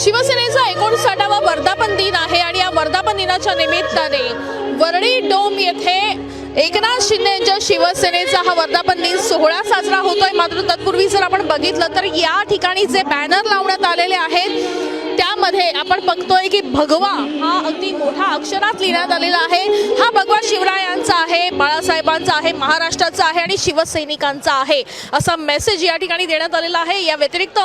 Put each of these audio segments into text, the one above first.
शिवसेनेचा 59वा वर्धापन दिन आहे आणि या वर्धापन दिनाच्या निमित्ताने वरळी डोम येथे एकनाथ शिंदे यांच्या शिवसेनेचा हा वर्धापन दिन सोहळा साजरा होतोय। मात्र तत्पूर्वी जर आपण बघितलं तर या ठिकाणी जे बॅनर लावण्यात आलेले आहेत त्यामध्ये आपण बघतोय की भगवा हा अगदी मोठ्या अक्षरात लिहिण्यात आलेला आहे। हा भगवा शिवरायांचा आहे, बाळासाहेबांचा आहे, महाराष्ट्राचा आहे आणि शिवसैनिकांचा आहे असा मेसेज या ठिकाणी देण्यात आलेला आहे। या व्यतिरिक्त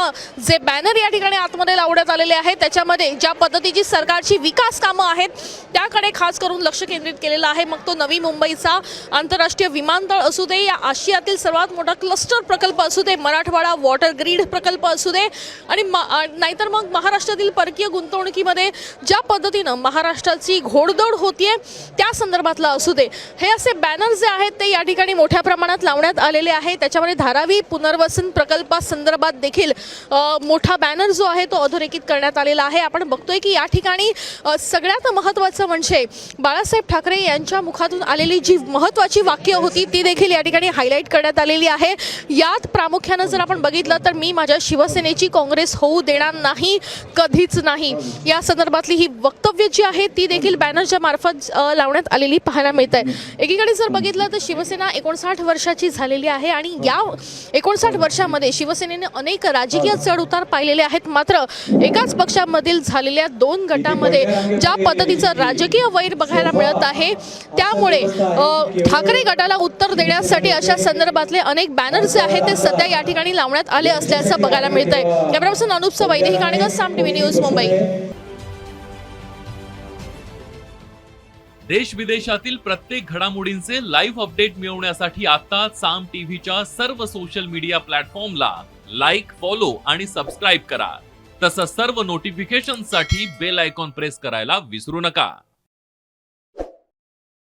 जे बॅनर या ठिकाणी आतमध्ये लावण्यात आलेले आहेत त्याच्यामध्ये ज्या पद्धतीची सरकारची विकास कामं आहेत त्याकडे खास करून लक्ष केंद्रित केलेलं आहे। मग तो नवी मुंबईचा आंतरराष्ट्रीय विमानतळ असू दे, या आशियातील सर्वात मोठा क्लस्टर प्रकल्प असू दे, मराठवाडा वॉटर ग्रीड प्रकल्प असू दे आणि नाहीतर मग महाराष्ट्रातील परकीय गुंतवणुकीमध्ये ज्या पद्धतीनं महाराष्ट्राची घोडदौड होतीये त्या संदर्भातला असू दे, हे असे बॅनर जे आहेत ते या ठिकाणी मोठ्या प्रमाणात लावण्यात आलेले आहे। त्याच्यामध्ये धारावी पुनर्वसन प्रकल्पासंदर्भात देखील मोठा बॅनर जो आहे तो अधोरेखित करण्यात आलेला आहे। आपण बघतोय की या ठिकाणी सगळ्यात महत्त्वाचं म्हणजे बाळासाहेब ठाकरे यांच्या मुखातून आलेली जी महत्त्वाची वाक्य होती ती देखील या ठिकाणी हायलाईट करण्यात आलेली आहे। यात प्रामुख्याने जर आपण बघितलं तर मी माझ्या शिवसेनेची काँग्रेस होऊ देणार नाही, कधीच नाही, या संदर्भातली ही वक्तव्य जी आहे ती देखील बॅनरच्या मार्फत लावण्यात आलेली पाहायला मिळते। एकीकडे जर बघितलं तर शिवसेना 59 वर्षाची झालेली आहे आणि या 59 वर्षामध्ये शिवसेनेने अनेक राजकीय चढउतार पाहिलेले आहेत। मात्र एकाच पक्षामधील झालेल्या दोन गटामध्ये ज्या पद्धतीचं राजकीय वैर बघायला मिळत आहे त्यामुळे ठाकरे गटाला उत्तर देण्यासाठी अशा संदर्भातले अनेक बॅनर जे आहेत ते सध्या या ठिकाणी लावण्यात आले असल्याचं बघायला मिळतंय। कॅमेरापर्सन अनुप वैदेही काणेकर, साम टीव्ही न्यूज, मुंबई। देश विदेशातील प्रत्येक घडामोडींचे लाईव्ह अपडेट मिळवण्यासाठी आता साम टीव्हीच्या सर्व सोशल मीडिया प्लॅटफॉर्मला लाईक, फॉलो आणि सबस्क्राईब करा। तसंच सर्व नोटिफिकेशनसाठी बेल आयकॉन प्रेस करायला विसरू नका।